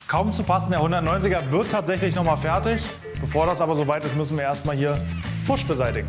Kaum zu fassen, der 190er wird tatsächlich noch mal fertig. Bevor das aber soweit ist, müssen wir erstmal hier Fusch beseitigen.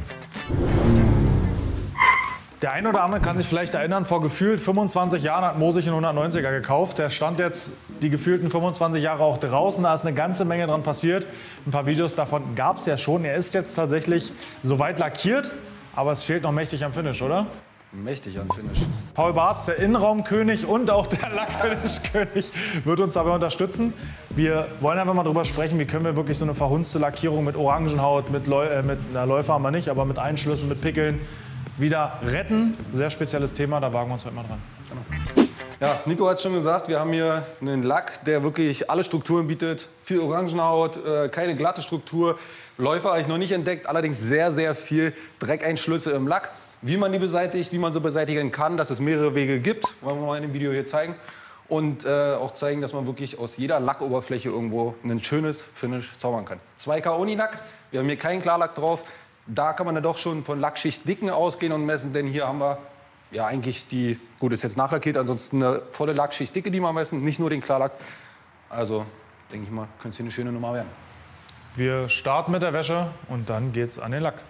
Der eine oder andere kann sich vielleicht erinnern, vor gefühlt 25 Jahren hat Mo sich einen 190er gekauft. Der stand jetzt die gefühlten 25 Jahre auch draußen. Da ist eine ganze Menge dran passiert. Ein paar Videos davon gab es ja schon. Er ist jetzt tatsächlich soweit lackiert, aber es fehlt noch mächtig am Finish, oder? Mächtig am Finish. Paul Bartz, der Innenraumkönig und auch der Lackfinish-König, wird uns dabei unterstützen. Wir wollen einfach mal drüber sprechen, wie können wir wirklich so eine verhunzte Lackierung mit Orangenhaut, mit einer Läufer haben wir nicht, aber mit Einschlüssen, mit Pickeln wieder retten. Sehr spezielles Thema, da wagen wir uns heute mal dran. Genau. Ja, Nico hat es schon gesagt, wir haben hier einen Lack, der wirklich alle Strukturen bietet. Viel Orangenhaut, keine glatte Struktur. Läufer habe ich noch nicht entdeckt, allerdings sehr, sehr viel Dreckeinschlüsse im Lack. Wie man die beseitigt, wie man sie beseitigen kann, dass es mehrere Wege gibt, wollen wir mal in dem Video hier zeigen. Und auch zeigen, dass man wirklich aus jeder Lackoberfläche irgendwo ein schönes Finish zaubern kann. 2K Unilack, wir haben hier keinen Klarlack drauf. Da kann man dann doch schon von Lackschichtdicken ausgehen und messen, denn hier haben wir ja eigentlich die, gut, ist jetzt nachlackiert, ansonsten eine volle Lackschichtdicke, die wir messen, nicht nur den Klarlack. Also denke ich mal, könnte es hier eine schöne Nummer werden. Wir starten mit der Wäsche und dann geht's an den Lack.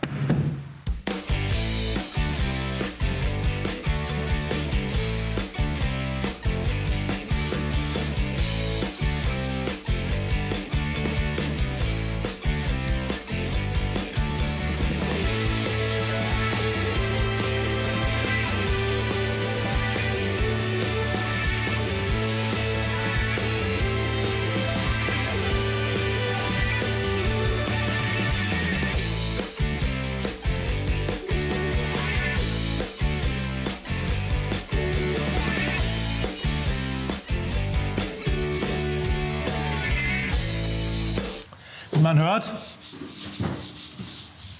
Wie man hört,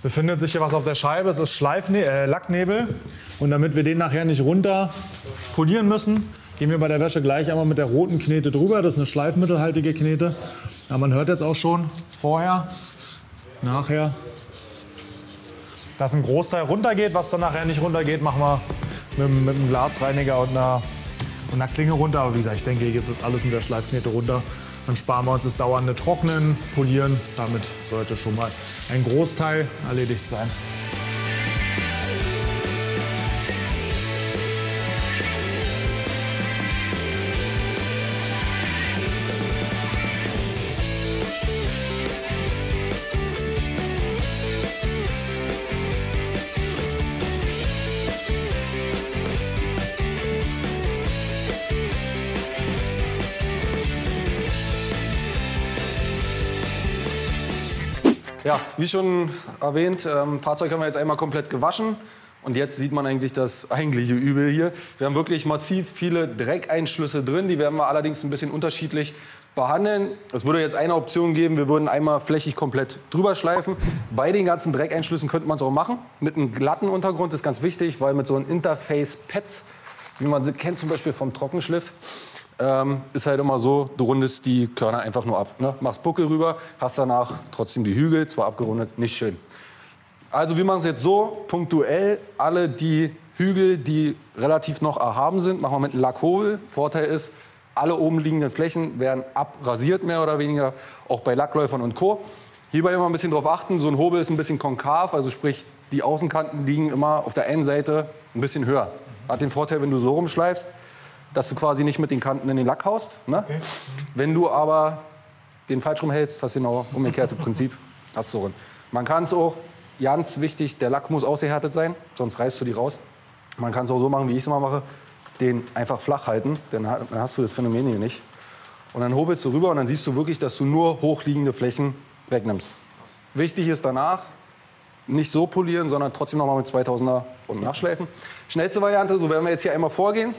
befindet sich hier was auf der Scheibe. Es ist Lacknebel. Und damit wir den nachher nicht runter polieren müssen, gehen wir bei der Wäsche gleich einmal mit der roten Knete drüber. Das ist eine schleifmittelhaltige Knete. Ja, man hört jetzt auch schon vorher, nachher, dass ein Großteil runtergeht. Was dann nachher nicht runtergeht, machen wir mit einem Glasreiniger und einer Klinge runter. Aber wie gesagt, ich denke, hier geht das alles mit der Schleifknete runter. Dann sparen wir uns das dauernde Trocknen, Polieren. Damit sollte schon mal ein Großteil erledigt sein. Ja, wie schon erwähnt, Fahrzeug haben wir jetzt einmal komplett gewaschen. Und jetzt sieht man eigentlich das eigentliche Übel hier. Wir haben wirklich massiv viele Dreckeinschlüsse drin. Die werden wir allerdings ein bisschen unterschiedlich behandeln. Es würde jetzt eine Option geben, wir würden einmal flächig komplett drüber schleifen. Bei den ganzen Dreckeinschlüssen könnte man es auch machen. Mit einem glatten Untergrund ist ganz wichtig, weil mit so einem Interface-Pads, wie man sie kennt zum Beispiel vom Trockenschliff, ist halt immer so, du rundest die Körner einfach nur ab. Ne? Machst Buckel rüber, hast danach trotzdem die Hügel, zwar abgerundet, nicht schön. Also wir machen es jetzt so, punktuell, alle die Hügel, die relativ noch erhaben sind, machen wir mit einem Lackhobel. Vorteil ist, alle oben liegenden Flächen werden abrasiert, mehr oder weniger, auch bei Lackläufern und Co. Hierbei immer ein bisschen darauf achten, so ein Hobel ist ein bisschen konkav, also sprich, die Außenkanten liegen immer auf der einen Seite ein bisschen höher. Hat den Vorteil, wenn du so rumschleifst, dass du quasi nicht mit den Kanten in den Lack haust. Ne? Okay. Wenn du aber den falsch rumhältst, hast du genau umgekehrte Prinzip. Hast du drin. Man kann es auch, ganz wichtig, der Lack muss ausgehärtet sein, sonst reißt du die raus. Man kann es auch so machen, wie ich es immer mache, den einfach flach halten, dann hast du das Phänomen hier nicht. Und dann hobelst du rüber und dann siehst du wirklich, dass du nur hochliegende Flächen wegnimmst. Wichtig ist danach, nicht so polieren, sondern trotzdem noch mal mit 2000er und nachschleifen. Schnellste Variante, so werden wir jetzt hier einmal vorgehen.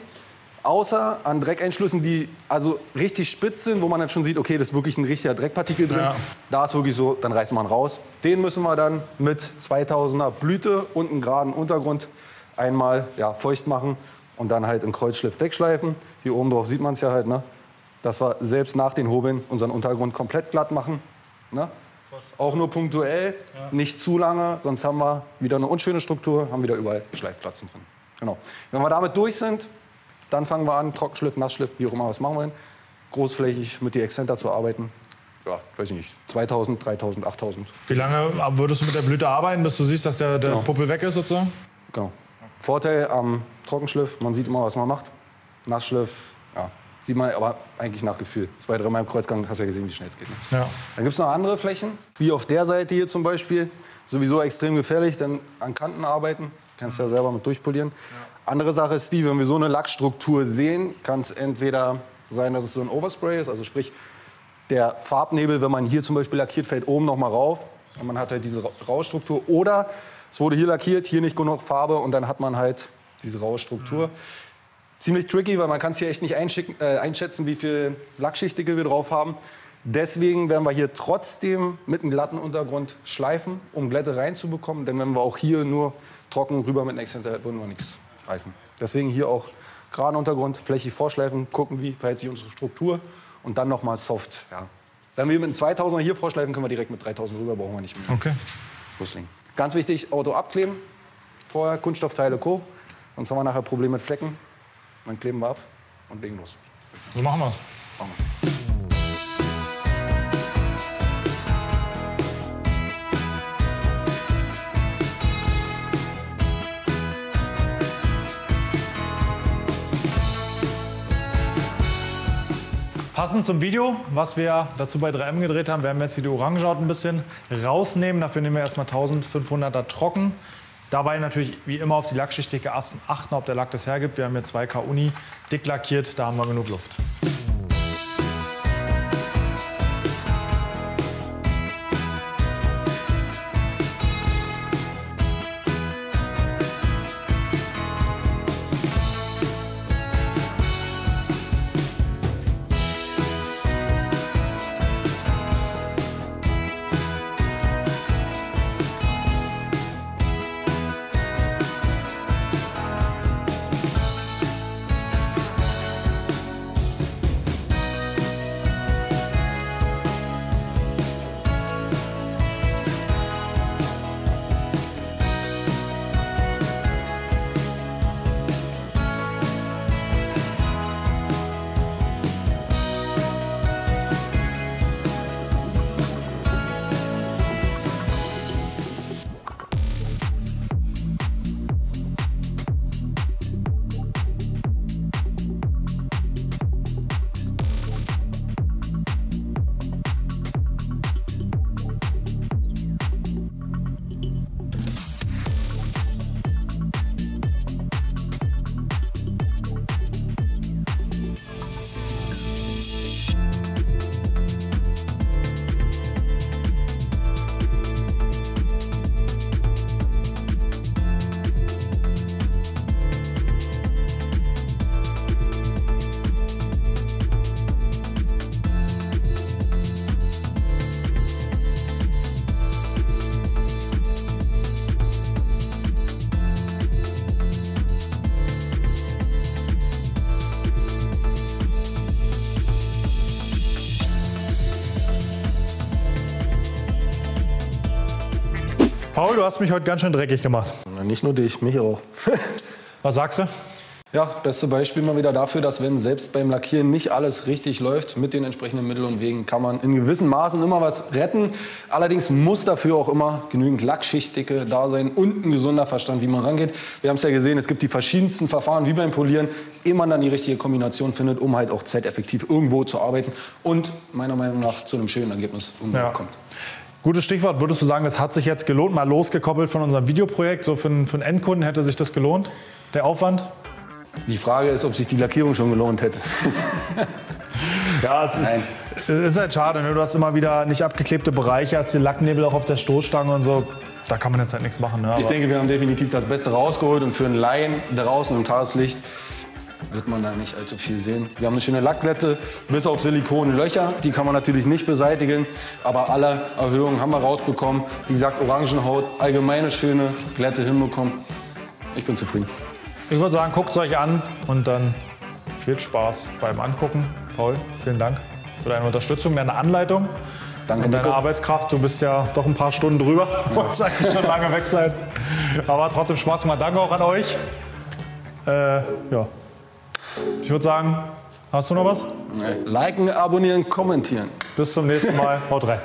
Außer an Dreckeinschlüssen, die also richtig spitz sind, wo man dann schon sieht, okay, das ist wirklich ein richtiger Dreckpartikel drin. Ja. Da ist wirklich so, dann reißt man raus. Den müssen wir dann mit 2000er Blüte und einem geraden Untergrund einmal feucht machen und dann halt im Kreuzschliff wegschleifen. Hier oben drauf sieht man es ja halt, ne? Dass wir selbst nach den Hobeln unseren Untergrund komplett glatt machen. Ne? Auch nur punktuell, nicht zu lange, sonst haben wir wieder eine unschöne Struktur, haben wieder überall Schleifplatten drin. Genau. Wenn wir damit durch sind, dann fangen wir an, Trockenschliff, Nassschliff, wie auch immer, was machen wir denn? großflächig mit die Exzenter zu arbeiten. Ja, weiß ich nicht, 2000, 3000, 8000. Wie lange würdest du mit der Blüte arbeiten, bis du siehst, dass der Puppel weg ist sozusagen? Genau. Vorteil am Trockenschliff, man sieht immer, was man macht. Nassschliff, ja, sieht man aber eigentlich nach Gefühl. 2-3 Mal im Kreuzgang, hast ja gesehen, wie schnell es geht. Ne? Ja. Dann gibt es noch andere Flächen, wie auf der Seite hier zum Beispiel. Sowieso extrem gefährlich, dann an Kanten arbeiten. Kannst ja selber mit durchpolieren. Ja. Andere Sache ist die, wenn wir so eine Lackstruktur sehen, kann es entweder sein, dass es so ein Overspray ist, also sprich der Farbnebel, wenn man hier zum Beispiel lackiert, fällt oben noch mal rauf und man hat halt diese raue Struktur. Oder es wurde hier lackiert, hier nicht genug Farbe und dann hat man halt diese raue Struktur. Mhm. Ziemlich tricky, weil man kann es hier echt nicht einschätzen, wie viel Lackschichtige wir drauf haben. Deswegen werden wir hier trotzdem mit einem glatten Untergrund schleifen, um Glätte reinzubekommen. Denn wenn wir auch hier nur trocken rüber mit einem Exzenter, würden wir nichts reißen. Deswegen hier auch geraden Untergrund, flächig vorschleifen, gucken, wie verhält sich unsere Struktur. Und dann noch mal soft. Ja. Wenn wir mit einem 2000er hier vorschleifen, können wir direkt mit 3000 rüber, brauchen wir nicht mehr. Okay. Loslegen. Ganz wichtig, Auto abkleben. Vorher Kunststoffteile Co. Sonst haben wir nachher Probleme mit Flecken. Dann kleben wir ab und legen los. So machen wir's. Machen wir. Passend zum Video, was wir dazu bei 3M gedreht haben, werden wir jetzt hier die Orangenhaut ein bisschen rausnehmen. Dafür nehmen wir erstmal 1500er trocken. Dabei natürlich wie immer auf die Lackschichtige achten, ob der Lack das hergibt. Wir haben hier 2K Uni dick lackiert, da haben wir genug Luft. Paul, du hast mich heute ganz schön dreckig gemacht. Na, nicht nur dich, mich auch. Was sagst du? Ja, beste Beispiel mal wieder dafür, dass wenn selbst beim Lackieren nicht alles richtig läuft, mit den entsprechenden Mitteln und Wegen kann man in gewissen Maßen immer was retten. Allerdings muss dafür auch immer genügend Lackschichtdicke da sein und ein gesunder Verstand, wie man rangeht. Wir haben es ja gesehen, es gibt die verschiedensten Verfahren wie beim Polieren, ehe man dann die richtige Kombination findet, um halt auch zeiteffektiv irgendwo zu arbeiten und meiner Meinung nach zu einem schönen Ergebnis kommt. Gutes Stichwort. Würdest du sagen, es hat sich jetzt gelohnt, mal losgekoppelt von unserem Videoprojekt? So für einen Endkunden hätte sich das gelohnt, der Aufwand? Die Frage ist, ob sich die Lackierung schon gelohnt hätte. Ja, es ist halt schade. Ne? Du hast immer wieder nicht abgeklebte Bereiche, hast den Lacknebel auch auf der Stoßstange und so. Da kann man jetzt halt nichts machen. Ne? Ich denke, wir haben definitiv das Beste rausgeholt und für einen Laien draußen im Tageslicht wird man da nicht allzu viel sehen. Wir haben eine schöne Lackglätte, bis auf Silikonlöcher. Die kann man natürlich nicht beseitigen, aber alle Erhöhungen haben wir rausbekommen. Wie gesagt, Orangenhaut, allgemeine schöne Glätte hinbekommen. Ich bin zufrieden. Ich würde sagen, guckt es euch an und dann viel Spaß beim Angucken. Paul, vielen Dank für deine Unterstützung, deine Anleitung. Danke, und deine Nico. Arbeitskraft. Du bist ja doch ein paar Stunden drüber. Wolltest eigentlich schon lange weg sein. Aber trotzdem Spaß gemacht. Danke auch an euch. Ja. Ich würde sagen, hast du noch was? Liken, abonnieren, kommentieren. Bis zum nächsten Mal. Haut rein.